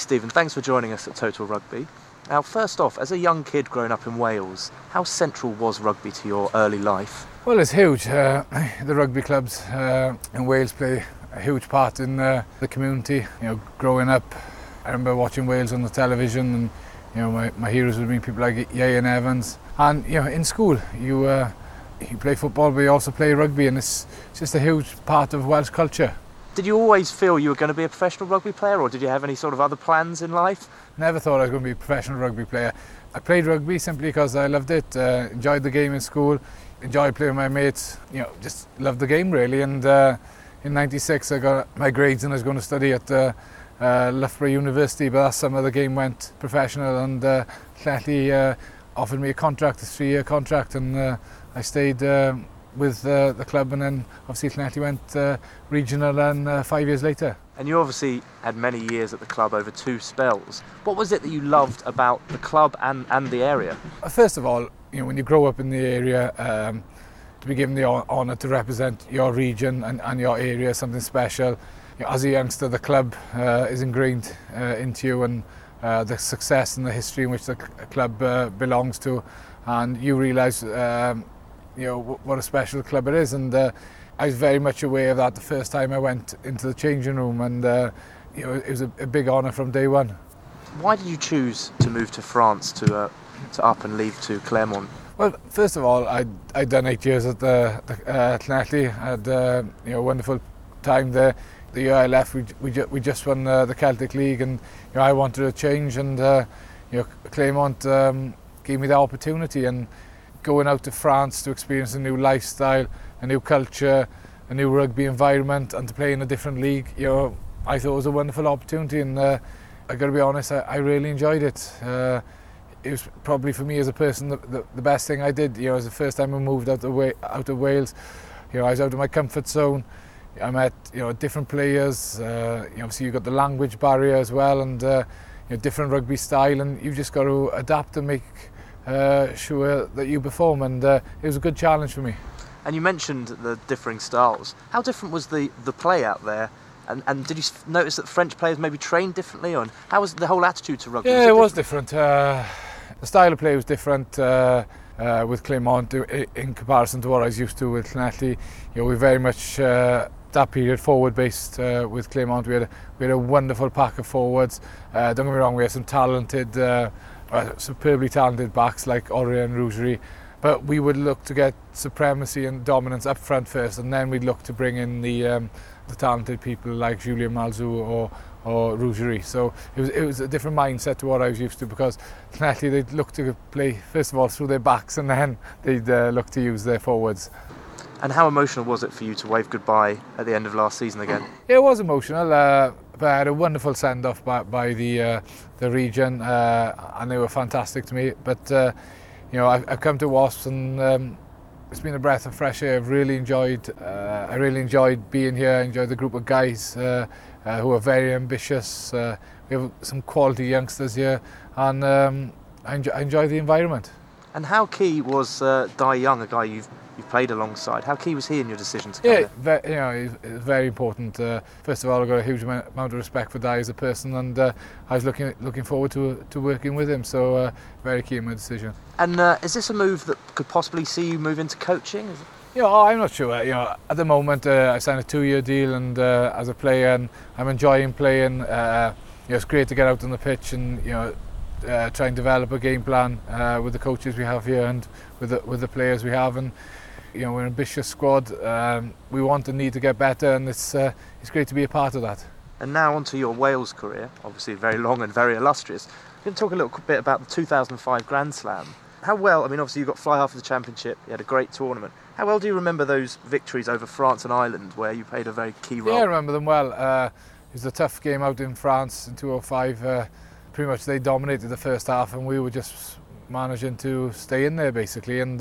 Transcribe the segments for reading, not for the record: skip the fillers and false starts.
Stephen, thanks for joining us at Total Rugby. Now, first off, as a young kid growing up in Wales, how central was rugby to your early life? Well, it's huge. The rugby clubs in Wales play a huge part in the community. Growing up, I remember watching Wales on the television, and my heroes would be people like Ian Evans. And in school, you play football, but you also play rugby, and it's just a huge part of Welsh culture. Did you always feel you were going to be a professional rugby player, or did you have any sort of other plans in life? Never thought I was going to be a professional rugby player. I played rugby simply because I loved it, enjoyed the game in school, enjoyed playing with my mates, just loved the game really. And in '96 I got my grades and I was going to study at Loughborough University, but that summer the game went professional, and Llanelli offered me a 3-year contract, and I stayed with the club, and then obviously Llanelli went regional, and 5 years later. And you obviously had many years at the club over 2 spells. What was it that you loved about the club and the area? First of all, when you grow up in the area, to be given the honour to represent your region and your area, something special. As a youngster, the club is ingrained into you, and the success and the history in which the club belongs to, and you realise what a special club it is. And I was very much aware of that the first time I went into the changing room, and it was a big honour from day one. Why did you choose to move to France to up and leave to Clermont? Well, first of all, I'd done 8 years at Llanelli. I had a wonderful time there. The year I left, we just won the Celtic League, and I wanted a change, and Clermont gave me the opportunity. And going out to France to experience a new lifestyle, a new culture, a new rugby environment, and to play in a different league, I thought it was a wonderful opportunity, and I got to be honest, I really enjoyed it. It was probably for me as a person the best thing I did. It was the first time I moved out of Wales. I was out of my comfort zone. I met different players. Obviously you've got the language barrier as well, and different rugby style, and you've just got to adapt and make sure that you perform, and it was a good challenge for me. And you mentioned the differing styles. How different was the play out there? And did you notice that French players maybe trained differently? Or how was the whole attitude to rugby? Yeah, it was different. The style of play was different with Clermont in comparison to what I was used to with Llanelli. We very much that period forward based with Clermont. We had a wonderful pack of forwards. Don't get me wrong, we had some talented, superbly talented backs like Aurier and Rougerie, but we would look to get supremacy and dominance up front first, and then we'd look to bring in the talented people like Julien Malzou or Rougerie. So it was a different mindset to what I was used to, because Llanelli, they'd look to play first of all through their backs, and then they'd look to use their forwards. And how emotional was it for you to wave goodbye at the end of last season again? Yeah, it was emotional, but I had a wonderful send-off by the region, and they were fantastic to me. But I've come to Wasps, and it's been a breath of fresh air. I really enjoyed being here. I enjoyed the group of guys who are very ambitious. We have some quality youngsters here, and I enjoy the environment. And how key was Dai Young, a guy you've played alongside? How key was he in your decision to come here? He's very important. First of all, I've got a huge amount of respect for Dai as a person, and I was looking forward to working with him. So very key in my decision. And is this a move that could possibly see you move into coaching? I'm not sure. At the moment, I signed a 2-year deal, and as a player, and I'm enjoying playing. It's great to get out on the pitch and try and develop a game plan with the coaches we have here and with the players we have, and we're an ambitious squad. We want and need to get better, and it's great to be a part of that. And now onto your Wales career, obviously very long and very illustrious. You can talk a little bit about the 2005 Grand Slam. How well, obviously you got fly half of the championship, you had a great tournament. How well do you remember those victories over France and Ireland, where you played a very key role? Yeah, I remember them well. It was a tough game out in France in 2005. Pretty much they dominated the first half, and we were just managing to stay in there basically. And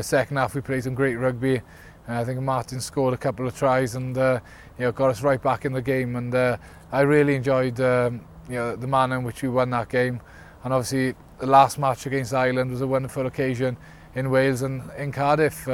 second half we played some great rugby. I think Martin scored a couple of tries, and got us right back in the game. And I really enjoyed the manner in which we won that game. And obviously the last match against Ireland was a wonderful occasion in Wales and in Cardiff.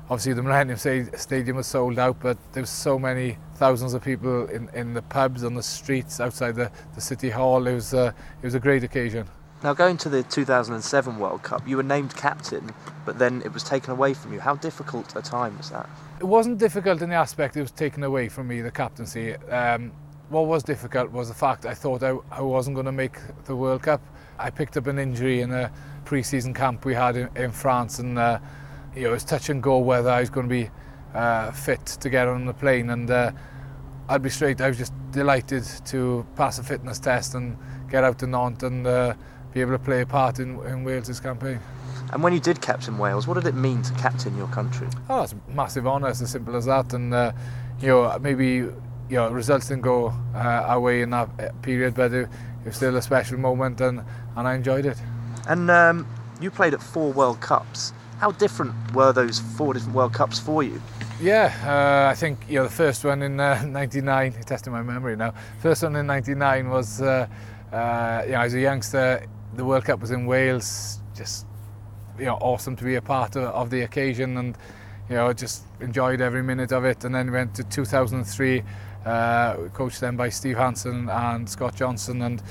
obviously the Millennium Stadium was sold out, but there was so many thousands of people in the pubs, on the streets, outside the City Hall. It was a great occasion. Now, going to the 2007 World Cup, you were named captain, but then it was taken away from you. How difficult a time was that? It wasn't difficult in the aspect it was taken away from me, the captaincy. What was difficult was the fact I thought I wasn't going to make the World Cup. I picked up an injury in a pre-season camp we had in France, and it was touch and go whether I was going to be fit to get on the plane. And I'll be straight, I was just delighted to pass a fitness test and get out to Nantes and be able to play a part in Wales's campaign. And when you did captain Wales, what did it mean to captain your country? Oh, it's a massive honour. It's as simple as that. And maybe results didn't go our way in that period, but it was still a special moment, and I enjoyed it. And you played at 4 World Cups. How different were those 4 different World Cups for you? Yeah, I think the first one in '99. Testing my memory now. First one in '99 was as a youngster. The World Cup was in Wales. Just awesome to be a part of the occasion, and just enjoyed every minute of it. And then we went to 2003, coached then by Steve Hansen and Scott Johnson. And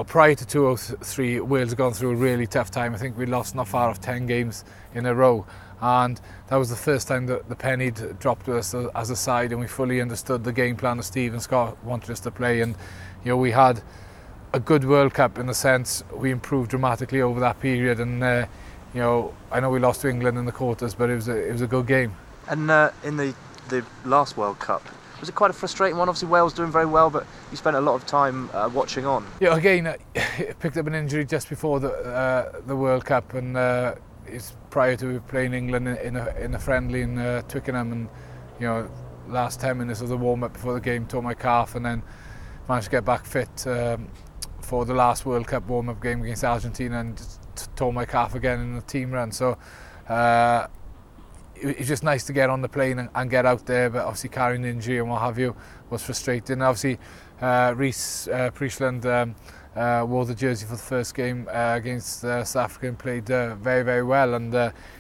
prior to 2003, Wales had gone through a really tough time. I think we lost not far off 10 games in a row, and that was the first time that the penny dropped to us as a side, and we fully understood the game plan that Steve and Scott wanted us to play. And we had a good World Cup in the sense we improved dramatically over that period, and I know we lost to England in the quarters, but it was a good game. And in the last World Cup, was it quite a frustrating one? Obviously Wales doing very well, but you spent a lot of time watching on. Yeah, again, I picked up an injury just before the World Cup, and it's prior to playing England in a friendly in Twickenham, and last 10 minutes of the warm up before the game tore my calf, and then managed to get back fit for the last World Cup warm-up game against Argentina, and just tore my calf again in the team run. So it's just nice to get on the plane and get out there, but obviously carrying an injury and what have you was frustrating. Obviously Rhys Priestland wore the jersey for the first game against South Africa and played very, very well, and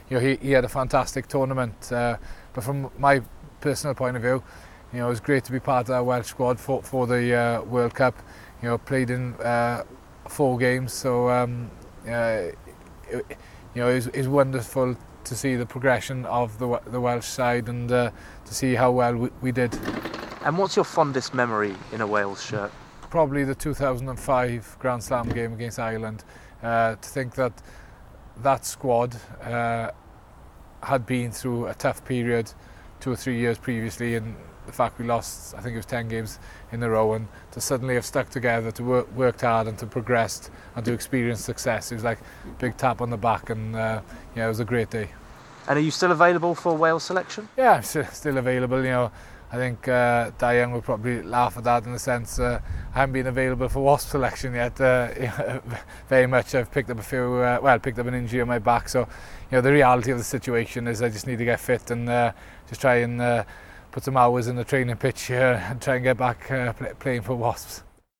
he had a fantastic tournament. But from my personal point of view, it was great to be part of that Welsh squad for the World Cup. Played in 4 games, so it's wonderful to see the progression of the Welsh side, and to see how well we did. And what's your fondest memory in a Wales shirt? Probably the 2005 Grand Slam game against Ireland. To think that squad had been through a tough period 2 or 3 years previously, and the fact we lost, I think it was 10 games in a row, and to suddenly have stuck together, to worked hard and to progressed and to experience success, it was like a big tap on the back, and it was a great day. And are you still available for Wales selection? Yeah, I'm still available. I think Diane will probably laugh at that in the sense I haven't been available for Wasp selection yet. Very much. I've picked up picked up an injury on my back, so the reality of the situation is I just need to get fit and just try and put some hours in the training pitch and try and get back playing for Wasps.